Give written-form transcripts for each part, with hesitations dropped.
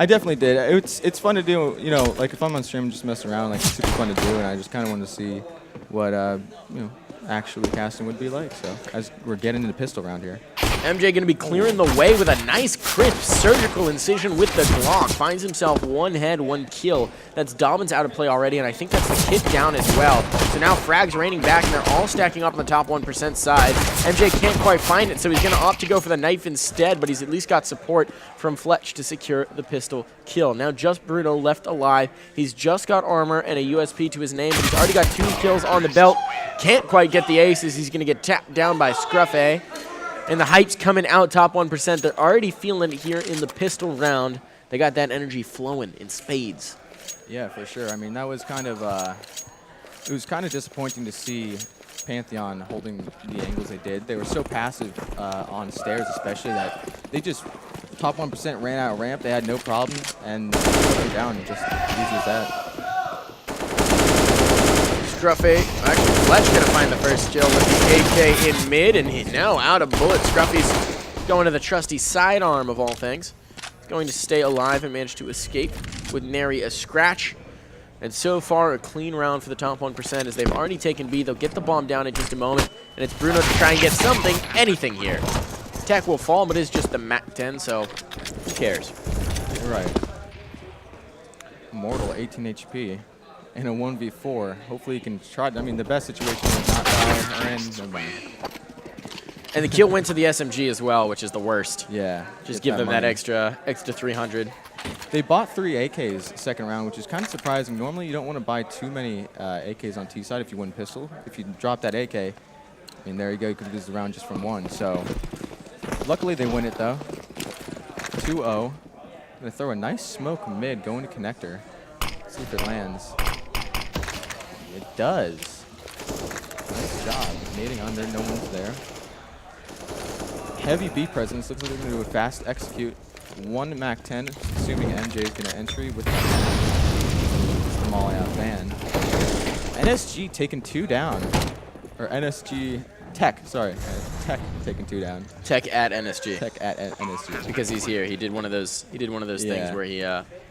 I definitely did. It's fun to do, you know, like if I'm on stream just messing around, like it's super fun to do, and I just kind of wanted to see what, you know, actually casting would be like. So as we're getting into pistol round here. MJ going to be clearing the way with a nice crisp surgical incision with the Glock. Finds himself one head, one kill. That's Dobbins out of play already, and I think that's the kid down as well. So now frags raining back, and they're all stacking up on the top 1% side. MJ can't quite find it, so he's going to opt to go for the knife instead, but he's at least got support from Fletch to secure the pistol kill. Now just Bruno left alive. He's just got armor and a USP to his name, but he's already got 2 kills on the belt. Can't quite get the aces. He's going to get tapped down by Scruffy. And the hype's coming out top 1%. They're already feeling it here in the pistol round. They got that energy flowing in spades. Yeah, for sure. I mean, that was kind of, it was kind of disappointing to see Pantheon holding the angles they did. They were so passive on stairs especially that they just, top 1% ran out of ramp. They had no problem, and they were down just easy as that. Scruffy, actually Fletch gonna find the first kill with the AK in mid, and he now out of bullets. Scruffy's going to the trusty sidearm of all things. Going to stay alive and manage to escape with nary a scratch. And so far, a clean round for the top 1% as they've already taken B. They'll get the bomb down in just a moment, and it's Bruno to try and get something, anything here. Tech will fall, but it's just the Mac 10, so who cares? You're right. Immortal, 18 HP. In a 1v4, hopefully you can try. I mean, the best situation is not die or end. And the kill went to the SMG as well, which is the worst. Yeah. Just give them that extra 300. They bought 3 AKs second round, which is kind of surprising. Normally, you don't want to buy too many AKs on T side if you win pistol. If you drop that AK, I mean, there you go. You could lose the round just from 1. So, luckily they win it though. 2-0. Gonna throw a nice smoke mid, going to connector. See if it lands. It does. Nice job. Nading under, no one's there. Heavy B presence. Looks like they're going to do a fast execute. 1 Mac 10, assuming MJ is going to entry with the molly out van. NSG taking 2 down. Or NSG Tech, sorry. Tech taking 2 down. Tech at NSG. Tech at NSG. Because he's here. He did one of those things where he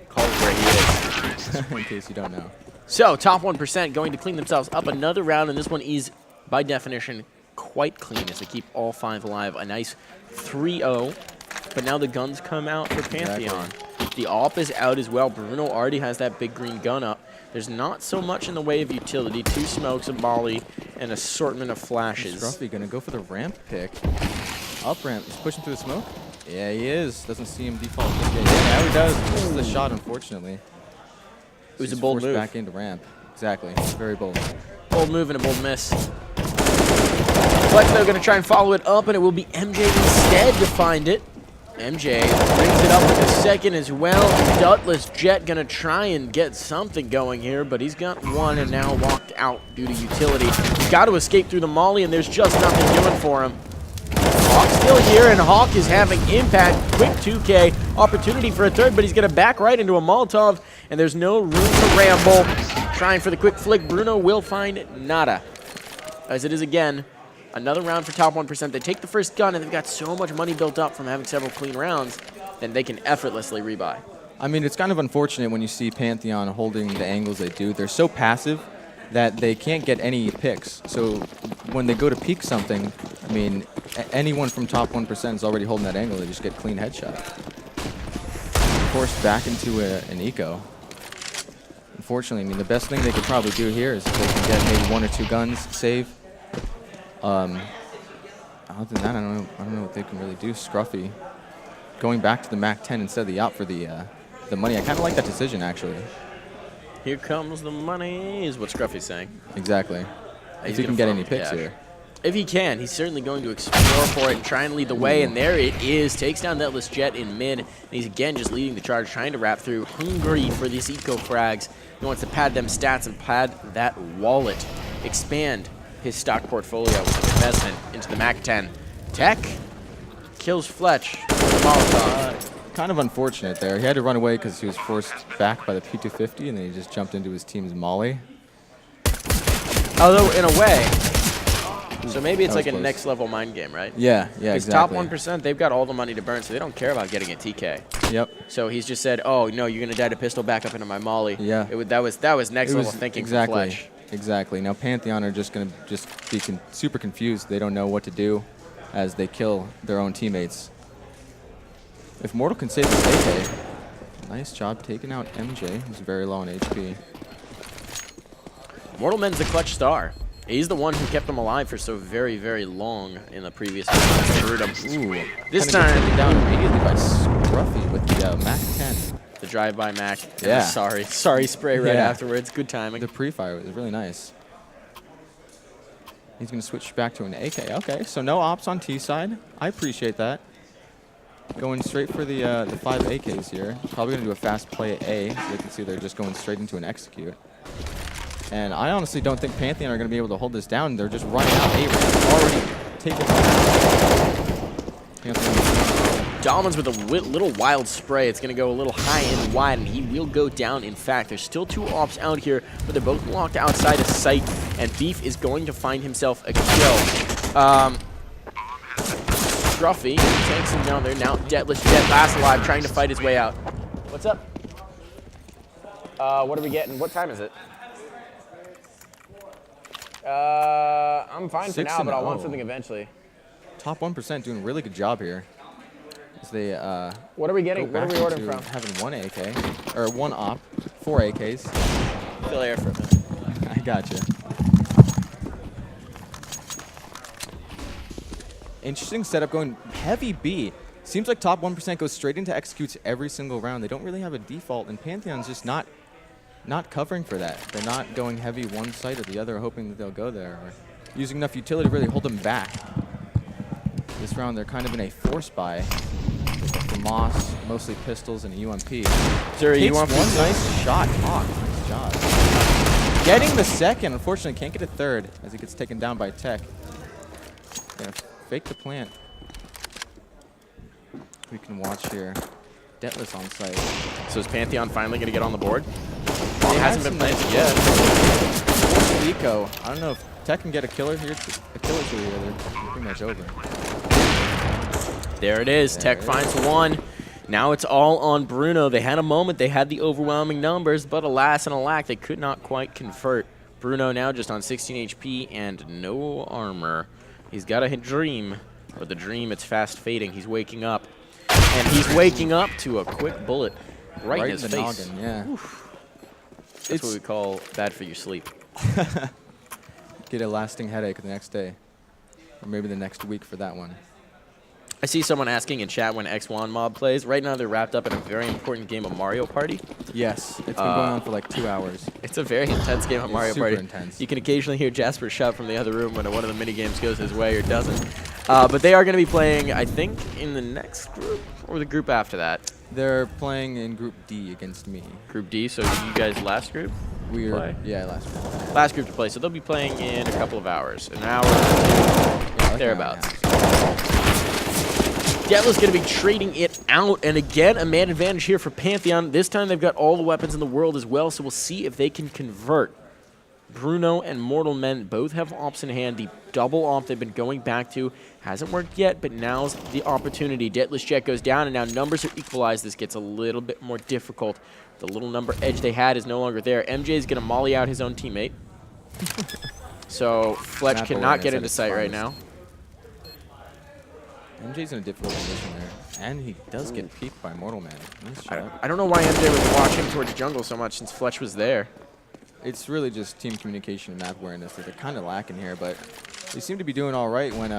calls where he is. In case you don't know. So, top 1% going to clean themselves up another round, and this one is, by definition, quite clean as they keep all 5 alive. A nice 3-0, but now the guns come out for Pantheon. Exactly. The AWP is out as well. Bruno already has that big green gun up. There's not so much in the way of utility. 2 smokes, a volley, an assortment of flashes. Scruffy going to go for the ramp pick. Up ramp. He's pushing through the smoke. Yeah, he is. Doesn't see him default. Yeah, now he does. This is the shot, unfortunately. It was a bold move. Back into ramp. Exactly. Very bold. Bold move and a bold miss. Flex, though, going to try and follow it up, and it will be MJ instead to find it. MJ brings it up with a second as well. Dutless Jet going to try and get something going here, but he's got 1 and now walked out due to utility. He's got to escape through the molly, and there's just nothing doing for him. Hawk's still here, and Hawk is having impact. Quick 2K, opportunity for a third, but he's going to back right into a Molotov, and there's no room to ramble. Trying for the quick flick, Bruno will find nada. As it is again, another round for top 1%. They take the first gun, and they've got so much money built up from having several clean rounds, then they can effortlessly rebuy. I mean, it's kind of unfortunate when you see Pantheon holding the angles they do. They're so passive that they can't get any picks. So when they go to peek something, I mean, anyone from top 1% is already holding that angle. They just get clean headshot. Forced back into an eco. Unfortunately, I mean, the best thing they could probably do here is if they can get maybe 1 or 2 guns, save. Other than that, I don't know what they can really do. Scruffy going back to the Mac 10 instead of the AWP for the money. I kind of like that decision, actually. Here comes the money, is what Scruffy's saying. Exactly. If he can get any picks here. If he can, he's certainly going to explore for it and try and lead the way, and there it is. Takes down Dutless Jet in mid, and he's again just leading the charge, trying to wrap through. Hungry for these eco frags. He wants to pad them stats and pad that wallet. Expand his stock portfolio with an investment into the Mac 10. Tech kills Fletch with the Molotov. Kind of unfortunate there. He had to run away because he was forced back by the P250, and then he just jumped into his team's molly. Although, in a way, So maybe it's That like a was close. next level mind game, right? Yeah, yeah, Because exactly. top 1%, they've got all the money to burn, so they don't care about getting a TK. Yep. So he's just said, "Oh no, you're gonna die to pistol back up into my molly." Yeah. That was next level thinking exactly, for Fletch. Exactly. Now Pantheon are just gonna be super confused. They don't know what to do as they kill their own teammates. If Mortal can save this AK, nice job taking out MJ, who's very low on HP. Mortal Men's the clutch star. He's the one who kept them alive for so very, very long in the previous game. Ooh. This Kinda gets time, taken down immediately by Scruffy with the Mac 10. the drive-by Mac. Yeah. Sorry spray right Yeah. afterwards. Good timing. The pre-fire was really nice. He's going to switch back to an AK. Okay, so no ops on T side. I appreciate that. Going straight for the 5 AKs here. Probably going to do a fast play at A. So you can see they're just going straight into an execute. And I honestly don't think Pantheon are going to be able to hold this down. They're just running out. A-Ramp already taken. Dahlman's with a little wild spray. It's going to go a little high and wide, and he will go down. In fact, there's still 2 ops out here, but they're both locked outside of sight, and Beef is going to find himself a kill. Scruffy takes him down there. Now Deathless Jet, last alive, trying to fight his way out. What's up? What are we getting? What time is it? I'm fine for now, but I'll want something eventually. Top 1% doing a really good job here. As they What are we getting? What are we ordering into from? having 1 AK, or 1 op, 4 AKs. Fill air for a minute. I gotcha. Interesting setup going heavy B. Seems like top 1% goes straight into executes every single round. They don't really have a default, and Pantheon's just not covering for that. They're not going heavy one side or the other, hoping that they'll go there, or using enough utility to really hold them back. This round, they're kind of in a force buy. The Moss, mostly pistols and a UMP. Sir, you Takes want one nice shot. Hawk, nice job. Getting the second, unfortunately can't get a third as he gets taken down by Tech. Gonna fake the plant. We can watch here. Deathless on site. So is Pantheon finally going to get on the board? They It hasn't been planted yet. Eco. I don't know if Tech can get a killer here. A killer two here. They're pretty much over. There it is. There Tech it finds one. Now it's all on Bruno. They had a moment. They had the overwhelming numbers, but alas and alack, they could not quite convert. Bruno now just on 16 HP and no armor. He's got a dream. Or the dream, it's fast fading. He's waking up. And he's waking up to a quick bullet right in his the face. noggin, yeah. That's what we call bad for your sleep. Get a lasting headache the next day. Or maybe the next week for that one. I see someone asking in chat when X1 Mob plays. Right now they're wrapped up in a very important game of Mario Party. Yes, it's been going on for like 2 hours. It's a very intense game of It's Mario super Party. intense. You can occasionally hear Jasper shout from the other room when one of the mini games goes his way or doesn't. But they are going to be playing, I think, in the next group or the group after that. They're playing in Group D against me. Group D, so you guys last group? We're Play. yeah, last round. Last group to play, so they'll be playing in a couple of hours. An hour, Yeah, like thereabouts. an hour and a half. Diablo's going to be trading it out, and again, a man advantage here for Pantheon. This time they've got all the weapons in the world as well, so we'll see if they can convert. Bruno and Mortal Men both have ops in hand. The double op they've been going back to hasn't worked yet, but now's the opportunity. Deathless Jet goes down, and now numbers are equalized. This gets a little bit more difficult. The little number edge they had is no longer there. MJ is going to molly out his own teammate. So Fletch Snap cannot awareness get at into its sight right finest. now. MJ's in a difficult position there. And he does get peeked by Mortal Man. Nice shot. I don't know why MJ was watching towards jungle so much since Fletch was there. It's really just team communication and map awareness that they're kind of lacking here, but they seem to be doing all right when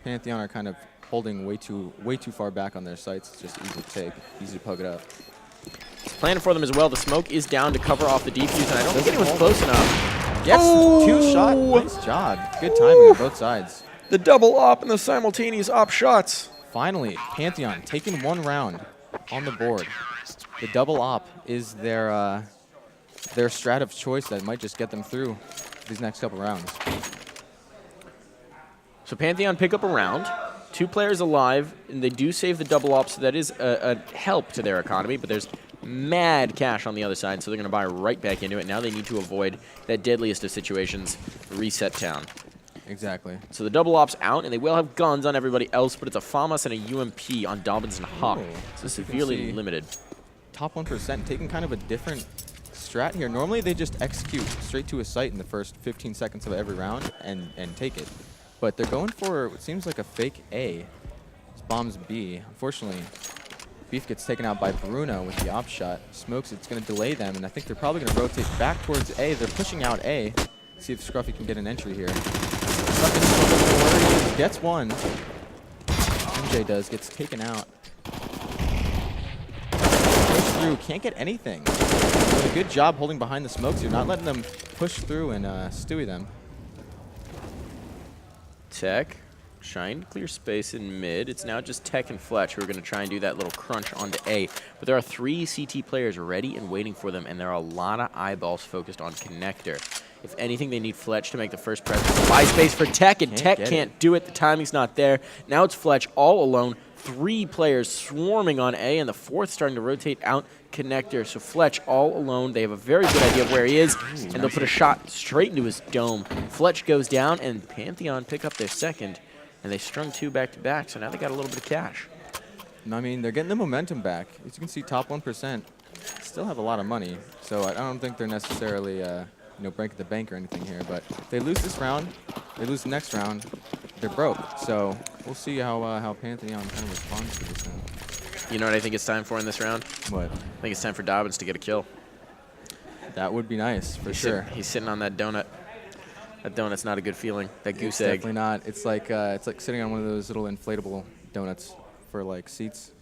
Pantheon are kind of holding way too far back on their sights. It's just easy to take, easy to poke it up. It's planning for them as well. The smoke is down to cover off the defuse, and I don't think anyone's close enough. Yes, Oh! 2 shot. Nice job. Good timing on both sides. The double op and the simultaneous op shots. Finally, Pantheon taking 1 round on the board. The double op is their strat of choice that might just get them through these next couple rounds. So Pantheon pick up a round. 2 players alive, and they do save the double op, so that is a help to their economy, but there's mad cash on the other side, so they're going to buy right back into it. Now they need to avoid that deadliest of situations, reset town. Exactly. So the double op's out, and they will have guns on everybody else, but it's a FAMAS and a UMP on Dobbins and Hawk. So severely limited. Top 1% taking kind of a different strat here. Normally they just execute straight to a site in the first 15 seconds of every round and take it. But they're going for what seems like a fake A. It's bombs B. Unfortunately, Beef gets taken out by Bruno with the op shot. Smokes, it's going to delay them, and I think they're probably going to rotate back towards A. They're pushing out A. See if Scruffy can get an entry here. Gets one. MJ does, gets taken out. Push through, can't get anything. Doing a good job holding behind the smokes here, not letting them push through and stewie them. Tech trying to clear space in mid. It's now just Tech and Fletch who are going to try and do that little crunch onto A. But there are 3 CT players ready and waiting for them, and there are a lot of eyeballs focused on Connector. If anything, they need Fletch to make the first presence. Buy space for Tech, and Tech can't do it. The timing's not there. Now it's Fletch all alone. 3 players swarming on A, and the 4th starting to rotate out Connector. So Fletch all alone. They have a very good idea of where he is, and they'll put a shot straight into his dome. Fletch goes down, and Pantheon pick up their second, and they strung 2 back-to-back, so now they got a little bit of cash. I mean, they're getting the momentum back. As you can see, top 1% still have a lot of money, so I don't think they're necessarily breaking the bank or anything here. But if they lose this round, they lose the next round, they're broke. So we'll see how Pantheon kind of responds to this now. You know what I think it's time for in this round? What? I think it's time for Dobbins to get a kill. That would be nice, for sure. He's sitting on that donut. That donut's not a good feeling. That goose It's egg. definitely not. It's like sitting on one of those little inflatable donuts for like seats.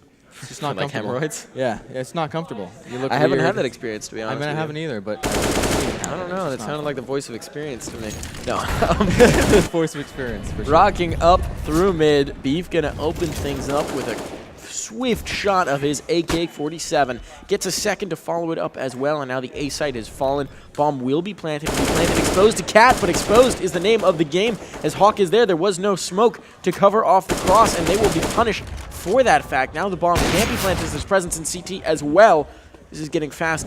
It's just not like comfortable. hemorrhoids? Yeah, it's not comfortable. You look I haven't weird. had that experience, to be honest. I mean, I haven't either, but I don't know. That sounded like the voice of experience to me. No. the voice of experience, for sure. Rocking up through mid. Beef gonna open things up with a swift shot of his AK-47. Gets a second to follow it up as well, and now the A site has fallen. Bomb will be planted. Exposed to Cat, but exposed is the name of the game. As Hawk is there, there was no smoke to cover off the cross, and they will be punished for that fact. Now the bomb can't be planted as there's presence in CT as well. This is getting fast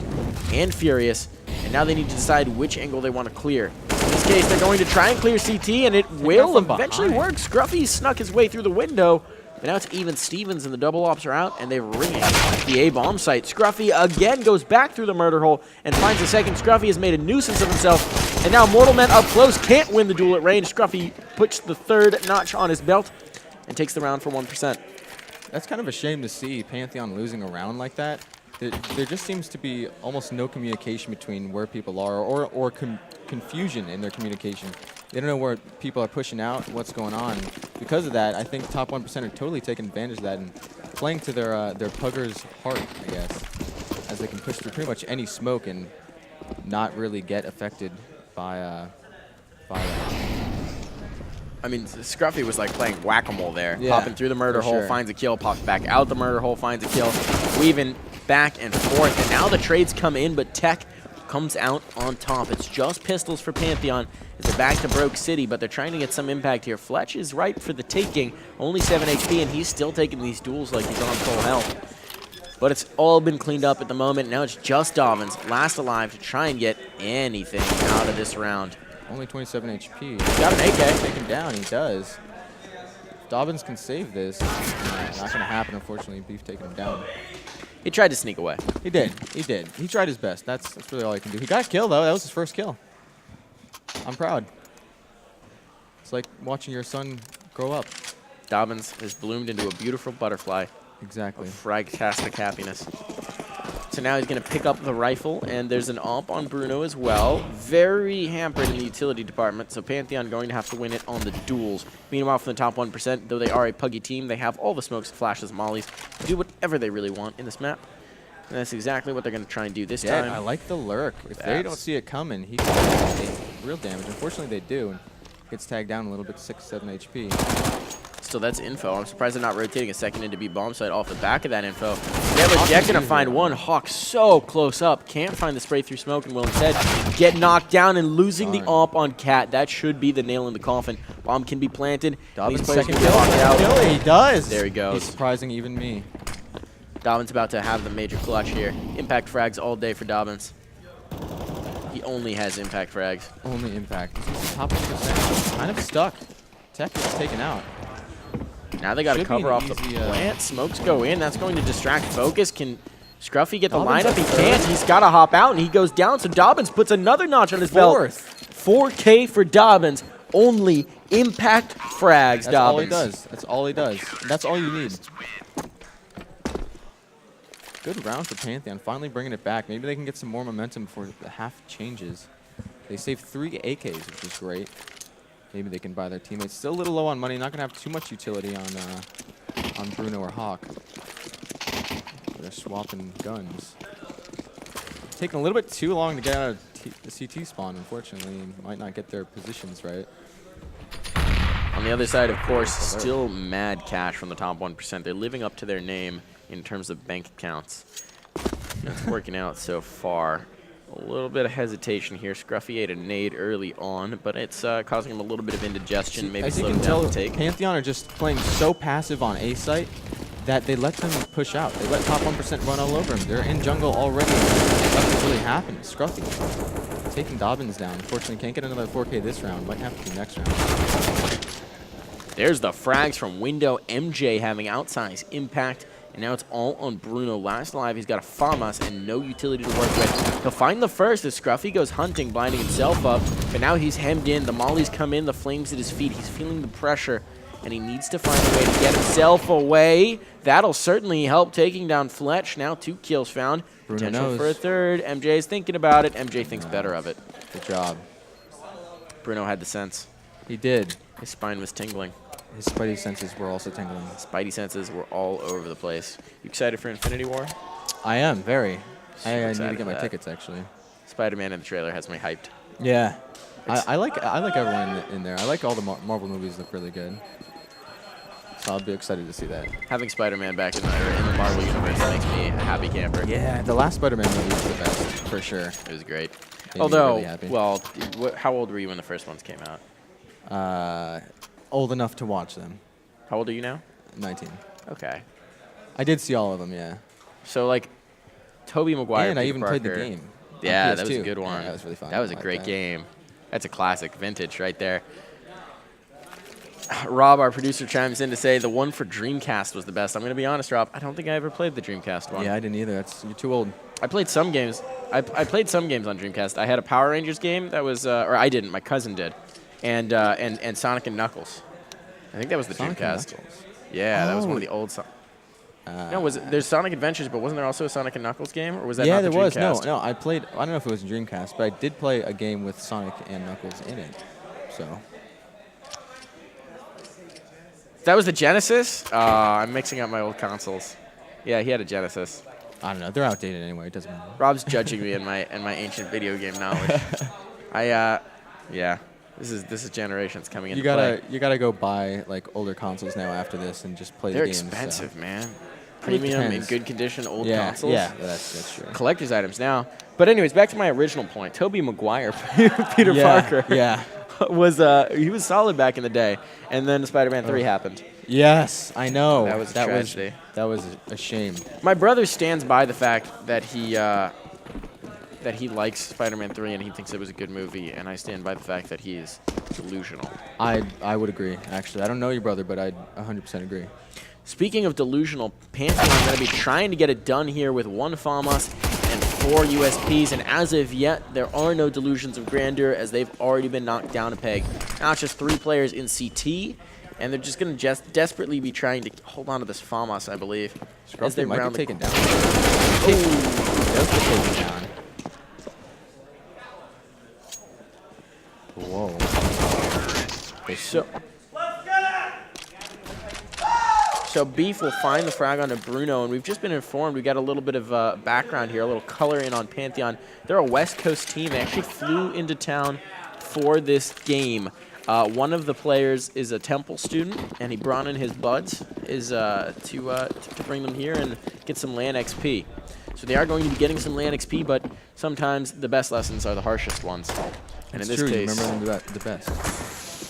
and furious, and now they need to decide which angle they want to clear. In this case, they're going to try and clear CT, and it will eventually work. Scruffy snuck his way through the window, but now it's even Stevens, and the double ops are out, and they're ringing the A bomb site. Scruffy again goes back through the murder hole and finds a second. Scruffy has made a nuisance of himself, and now Mortal Men up close can't win the duel at range. Scruffy puts the 3rd notch on his belt and takes the round for 1%. That's kind of a shame to see Pantheon losing a round like that. There just seems to be almost no communication between where people are, or confusion in their communication. They don't know where people are pushing out, what's going on. Because of that, I think top 1% are totally taking advantage of that and playing to their pugger's heart, I guess, as they can push through pretty much any smoke and not really get affected by that. I mean, Scruffy was like playing whack-a-mole there. Yeah, popping through the murder hole, finds a kill, pops back out the murder hole, finds a kill, weaving back and forth. And now the trades come in, but Tech comes out on top. It's just pistols for Pantheon. It's a back to Broke City, but they're trying to get some impact here. Fletch is ripe for the taking, only 7 HP, and he's still taking these duels like he's on full health. But it's all been cleaned up at the moment. Now it's just Dobbins, last alive, to try and get anything out of this round. Only 27 HP. He's got an AK. Take him down, he does. Dobbins can save this. Not going to happen, unfortunately. Beef taking him down. He tried to sneak away. He did. He did. He tried his best. That's really all he can do. He got a kill, though. That was his first kill. I'm proud. It's like watching your son grow up. Dobbins has bloomed into a beautiful butterfly. Exactly. Of fragtastic happiness. So now he's going to pick up the rifle, and there's an AWP on Bruno as well. Very hampered in the utility department, so Pantheon going to have to win it on the duels. Meanwhile, from the top 1%, though they are a puggy team, they have all the smokes, flashes, mollies, do whatever they really want in this map. And that's exactly what they're going to try and do this time. I like the lurk. If they don't see it coming, he can take real damage. Unfortunately, they do. And gets tagged down a little bit, 6-7 HP. So that's info. I'm surprised they're not rotating a second into B bomb site off the back of that info. They're going to find one. Hawk so close up. Can't find the spray through smoke and will instead get knocked down and losing the AWP on Cat. That should be the nail in the coffin. Bomb can be planted. Dobbins' These players second will get locked out. He does. There he goes. He's surprising even me. Dobbins about to have the major clutch here. Impact frags all day for Dobbins. He only has impact frags. Only impact. top 1%. Kind of stuck. Tech is taken out. Now they got to cover off the plant. Smokes go in. That's going to distract focus. Can Scruffy get the lineup? He can't. He's got to hop out, and he goes down. So Dobbins puts another notch on his belt. 4K for Dobbins. Only impact frags, That's Dobbins. all he does. That's all he does. That's all you need. Good round for Pantheon. Finally bringing it back. Maybe they can get some more momentum before the half changes. They saved 3 AKs, which is great. Maybe they can buy their teammates. Still a little low on money. Not going to have too much utility on Bruno or Hawk. They're swapping guns. Taking a little bit too long to get out of the CT spawn, unfortunately. Might not get their positions right. On the other side, of course, still mad cash from the top 1%. They're living up to their name in terms of bank accounts. It's working out so far. A little bit of hesitation here. Scruffy ate a nade early on, but it's causing him a little bit of indigestion. Maybe as you slow can down tell, the take. Pantheon are just playing so passive on A site that they let them push out. They let top 1% run all over him. They're in jungle already. Nothing's really happened. Scruffy taking Dobbins down. Unfortunately, can't get another 4K this round. Might have to next round. There's the frags from Window. MJ having outsized impact. And now it's all on Bruno. Last alive, he's got a FAMAS and no utility to work with. He'll find the first as Scruffy goes hunting, blinding himself up. But now he's hemmed in. The mollies come in, the flames at his feet. He's feeling the pressure, and he needs to find a way to get himself away. That'll certainly help taking down Fletch. Now 2 kills found. Bruno Potential knows. for a third. MJ's thinking about it. MJ thinks better of it. Good job. Bruno had the sense. He did. His spine was tingling. His spidey senses were also tingling. Spidey senses were all over the place. You excited for Infinity War? I am, very. Super I need to excited get for my that. tickets, actually. Spider-Man in the trailer has me hyped. Yeah. I like everyone in there. I like all the Marvel movies look really good. So I'll be excited to see that. Having Spider-Man back in the Marvel universe makes me a happy camper. Yeah, the last Spider-Man movie was the best, for sure. It was great. Made me Although, really happy. well, how old were you when the first ones came out? Old enough to watch them. How old are you now? 19. Okay. I did see all of them, yeah. So, like, Tobey Maguire. And I Peter even played the Parker. game. on Yeah, that was a PS2. good one. Yeah, that was really fun. That was I a liked great that. game. That's a classic, vintage right there. Rob, our producer, chimes in to say the one for Dreamcast was the best. I'm going to be honest, Rob. I don't think I ever played the Dreamcast one. Yeah, I didn't either. You're too old. I played some games. I played some games on Dreamcast. I had a Power Rangers game that was, or I didn't. My cousin did, and Sonic and Knuckles. I think that was the Sonic and Dreamcast. Knuckles. Yeah, that was one Oh. of the old. No, there's Sonic Adventures, but wasn't there also a Sonic and Knuckles game, or was that Yeah, not there the was. Dreamcast? No, I played. I don't know if it was in Dreamcast, but I did play a game with Sonic and Knuckles in it. So. That was the Genesis. I'm mixing up my old consoles. Yeah, he had a Genesis. I don't know. They're outdated anyway. It doesn't matter. Rob's judging me in my ancient video game knowledge. Yeah. This is generations coming into play. You gotta go buy like older consoles now after this and just play They're the games. expensive, man. It Premium in depends. good condition old Yeah, consoles. yeah, that's true. Collector's items now. But anyways, back to my original point. Tobey Maguire, Peter Yeah, Parker, yeah. was he was solid back in the day, and then Spider-Man 3 happened. Yes, I know. That was a tragedy. That was a shame. My brother stands by the fact that he likes Spider-Man 3 and he thinks it was a good movie, and I stand by the fact that he is delusional. I would agree, actually. I don't know your brother, but I'd 100% agree. Speaking of delusional, Pantheon are going to be trying to get it done here with 1 FAMAS and 4 USPs, and as of yet, there are no delusions of grandeur as they've already been knocked down a peg. Now it's just 3 players in CT, and they're just going to desperately be trying to hold on to this FAMAS, I believe. As they Scruffy might round get the taken down. He does get taken down. Whoa. So Beef will find the frag onto Bruno, and we've just been informed. We got a little bit of background here, a little color in on Pantheon. They're a West Coast team. They actually flew into town for this game. One of the players is a Temple student, and he brought in his buds to bring them here and get some LAN XP. So they are going to be getting some LAN XP, but sometimes the best lessons are the harshest ones. And in this true. case, You remember them the best.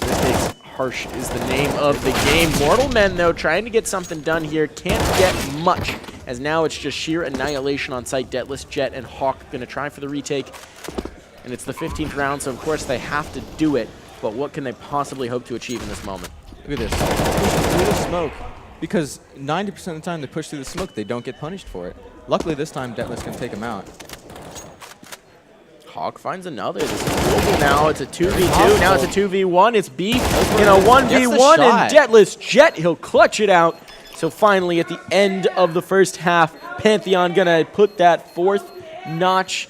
in this case, harsh is the name of the game. Mortal Men, though, trying to get something done here. Can't get much, as now it's just sheer annihilation on site. Deathless, Jet, and Hawk going to try for the retake. And it's the 15th round, so of course they have to do it. but what can they possibly hope to achieve in this moment? Look at this. Pushing through the smoke. Because 90% of the time they push through the smoke, they don't get punished for it. Luckily this time, Detless can take him out. Hawk finds another. This is doable now. It's a 2v2. Now it's a 2v1. It's Beef in a 1v1, and Detless Jet, he'll clutch it out. So finally, at the end of the first half, Pantheon gonna put that 4th notch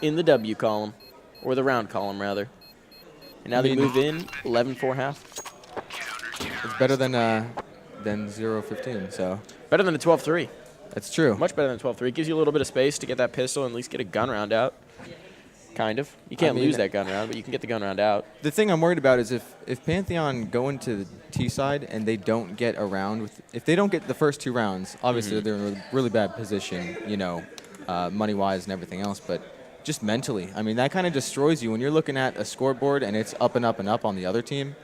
in the W column, or the round column, rather. And now they move in 11-4 half. It's better than 0-15, so. Better than a 12-3. That's true. Much better than 12-3. It gives you a little bit of space to get that pistol and at least get a gun round out. Kind of. You can't lose that gun round, but you can get the gun round out. The thing I'm worried about is if Pantheon go into the T side and they don't get around if they don't get the first 2 rounds, obviously they're in a really bad position, you know, money-wise and everything else, but just mentally. I mean, that kind of destroys you when you're looking at a scoreboard and it's up and up and up on the other team.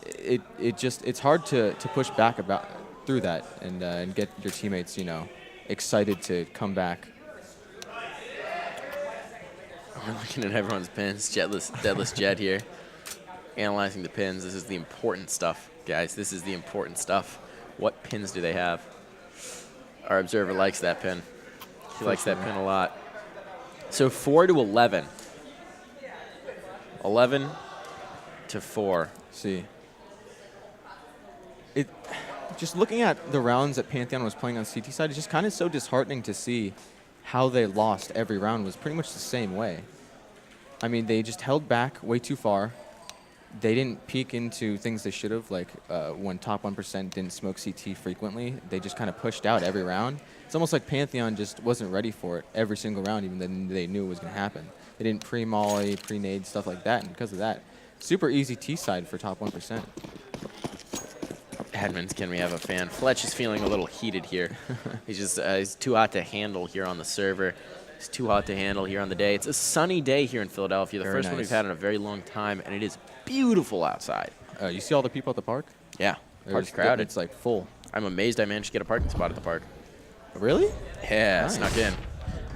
It's hard to push back through that and get your teammates, you know, excited to come back. We're looking at everyone's pins. Detless Jet here, analyzing the pins. This is the important stuff, guys. This is the important stuff. What pins do they have? Our observer likes that pin. He likes that pin a lot. So 4-11. 11-4. See. Just looking at the rounds that Pantheon was playing on CT side, it's just kind of so disheartening to see how they lost every round was pretty much the same way. I mean, they just held back way too far. They didn't peek into things they should have, like when top 1% didn't smoke CT frequently. They just kind of pushed out every round. It's almost like Pantheon just wasn't ready for it every single round, even though they knew it was going to happen. They didn't pre-molly, pre-nade, stuff like that, and because of that, super easy T-side for top 1%. Edmonds, can we have a fan? Fletch is feeling a little heated here. He's too hot to handle here on the server. It's too hot to handle here on the day. It's a sunny day here in Philadelphia, the first one we've had in a very long time, and it is beautiful outside. You see all the people at the park? Yeah, park's crowded. It's like full. I'm amazed I managed to get a parking spot at the park. Really? Yeah, nice. Snuck in.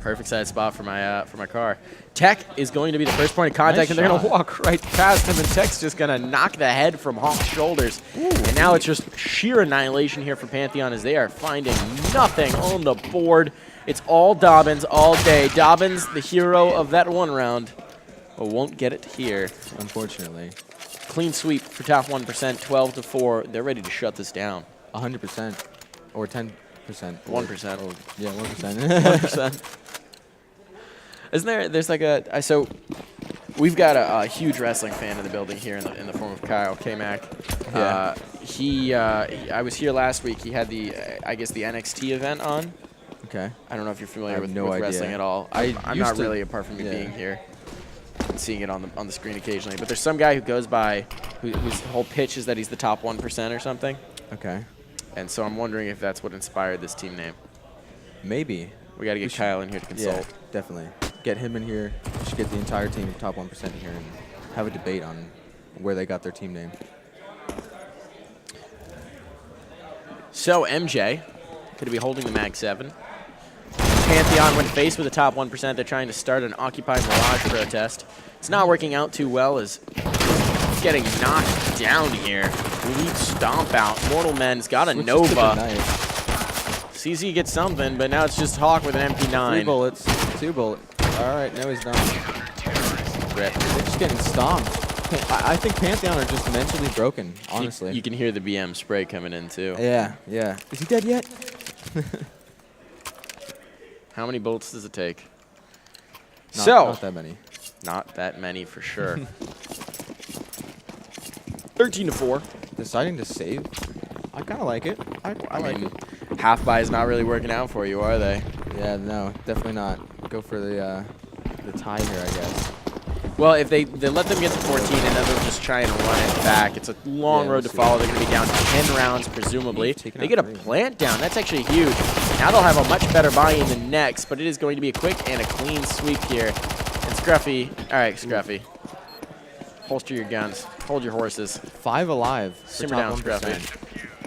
Perfect size spot for my car. Tech is going to be the first point of contact, and they're going to walk right past him, and Tech's just going to knock the head from Hawk's shoulders. Ooh, and now it's just sheer annihilation here for Pantheon as they are finding nothing on the board. It's all Dobbins all day. Dobbins, the hero of that one round, but won't get it here. Unfortunately. Clean sweep for top 1%, 12-4. They're ready to shut this down. 100% or 10%. 1%. Oh, yeah, 1%. 1%. Isn't there's like so we've got a huge wrestling fan in the building here in the form of Kyle K-Mac. Yeah. I was here last week. He had I guess the NXT event on. Okay. I don't know if you're familiar with idea. wrestling at all. I'm not really, apart from me yeah. being here and seeing it on the screen occasionally. But there's some guy who goes by whose whole pitch is that he's the top 1% or something. Okay. And so I'm wondering if that's what inspired this team name. Maybe. We got to get Kyle in here to consult. Yeah, definitely. Get him in here. We should get the entire team of top 1% in here and have a debate on where they got their team name. So MJ could be holding the Mag 7. Pantheon, when faced with the top 1%, they're trying to start an Occupy Mirage protest. It's not working out too well as he's getting knocked down here. Lead stomp out. Mortal Men's got a Nova. CZ gets something, but now it's just Hawk with an MP9. 3 bullets. 2 bullets. All right, no, he's done. Rip. They're just getting stomped. I think Pantheon are just mentally broken, honestly. You can hear the BM spray coming in, too. Yeah, yeah. Is he dead yet? How many bullets does it take? Not that many. Not that many for sure. 13-4. Deciding to save. I kind of like it. I like mean, it. Half buys not really working out for you, are they? Yeah, no, definitely not. Go for the tie here, I guess. Well, if they let them get to 14 and then they'll just try and run it back. It's a long road to follow. They're going to be down 10 rounds, presumably. They get a plant down. That's actually huge. Now they'll have a much better buy-in than next, but it is going to be a quick and a clean sweep here. And Scruffy, all right, Scruffy. Holster your guns. Hold your horses. 5 alive. Simmer down, Scruffy.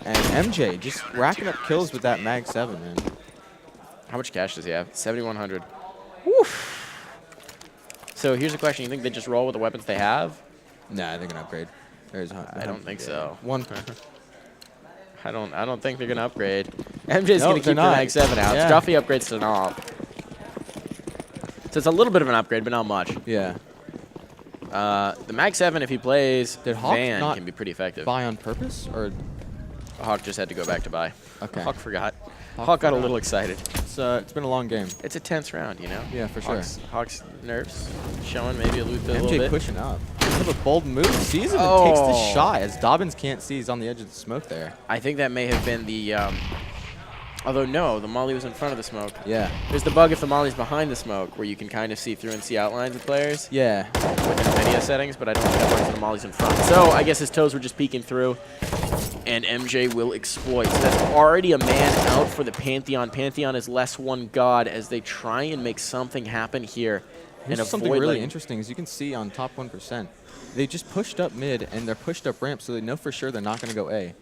And MJ just racking up kills with that Mag 7, man. How much cash does he have? 7,100. Woof. So here's a question. You think they just roll with the weapons they have? Nah, they're gonna upgrade. I don't think so. One. I don't think they're gonna upgrade. MJ's No, gonna keep the not. Mag 7 out. Yeah. Stuffy upgrades to Knob. So it's a little bit of an upgrade, but not much. Yeah. The Mag 7, if he plays Did Hawk Van, not can be pretty effective. buy on purpose, or Hawk just had to go back to buy. okay? Hawk forgot. Hawk got a little excited. It's been a long game. It's a tense round, you know? Yeah, for sure. Hawk's nerves showing, maybe a Luther a little MJ bit. pushing up. Have a bold move. Sees him and Oh. takes the shot as Dobbins can't see. He's on the edge of the smoke there. I think that may have been the, although no, the molly was in front of the smoke. Yeah. There's the bug if the molly's behind the smoke, where you can kind of see through and see outlines of players Yeah. with NVIDIA settings, but I don't think that works when the molly's in front. So I guess his toes were just peeking through, and MJ will exploit. So that's already a man out for the Pantheon. Pantheon is less one god as they try and make something happen here. Here's And something avoid really letting- interesting is you can see on top 1%, they just pushed up mid and they're pushed up ramp, so they know for sure they're not going to go A.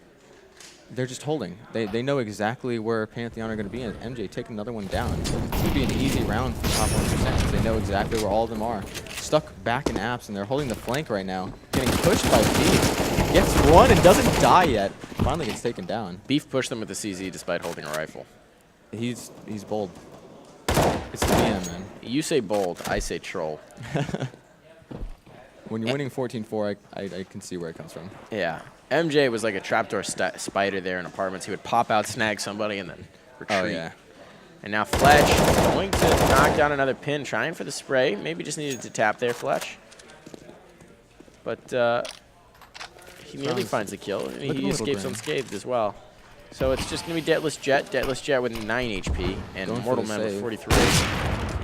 They're just holding. They know exactly where Pantheon are going to be, and MJ take another one down. It's going to be an easy round for top 1%. They know exactly where all of them are. Stuck back in apps, and they're holding the flank right now. Getting pushed by Beef. Gets one and doesn't die yet. Finally gets taken down. Beef pushed them with the CZ despite holding a rifle. He's bold. It's the BM, man. You say bold, I say troll. When you're winning 14-4, I can see where it comes from. Yeah. MJ was like a trapdoor spider there in apartments. He would pop out, snag somebody, and then retreat. Oh, yeah. And now Fletch going to knock down another pin, trying for the spray. Maybe just needed to tap there, Fletch. But he nearly finds the kill. And he escapes unscathed as well. So it's just going to be Deathless Jet with 9 HP, and Going for Mortal the Man with save. 43.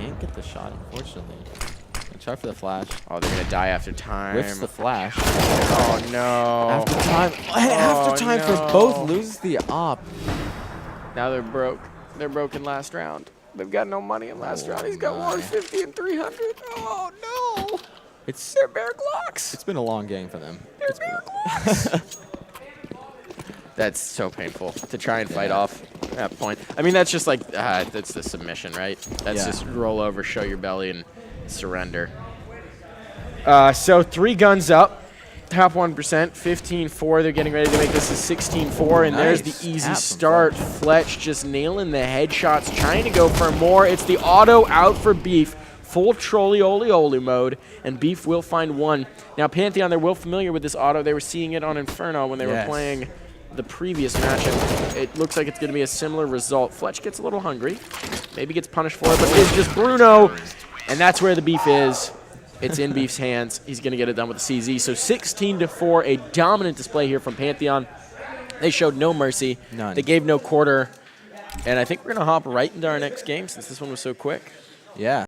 Can't get the shot, unfortunately. Try for the flash. Oh, they're going to die after time. Whiffs the flash. Oh, no. After time. After time for both loses the op. Now they're broke. They're broke in last round. They've got no money in last round. He's got 150 and 300. Oh, no. They're bare Glocks. It's been a long game for them. They're bare Glocks. That's so painful to try and fight off that point. I mean, that's just like, that's the submission, right? That's just roll over, show your belly, and surrender. So 3 guns up, top 1%, 15-4. They're getting ready to make this a 16-4, and there's the easy start. Fletch just nailing the headshots, trying to go for more. It's the auto out for Beef. Full trolley-oly-oly mode, and Beef will find one. Now, Pantheon, they're well familiar with this auto. They were seeing it on Inferno when they were playing the previous match, and it looks like it's going to be a similar result. Fletch gets a little hungry, maybe gets punished for it, but it's just Bruno, and that's where the Beef is. It's in Beef's hands. He's going to get it done with the CZ. So 16-4, a dominant display here from Pantheon. They showed no mercy. None. They gave no quarter, and I think we're going to hop right into our next game since this one was so quick. Yeah.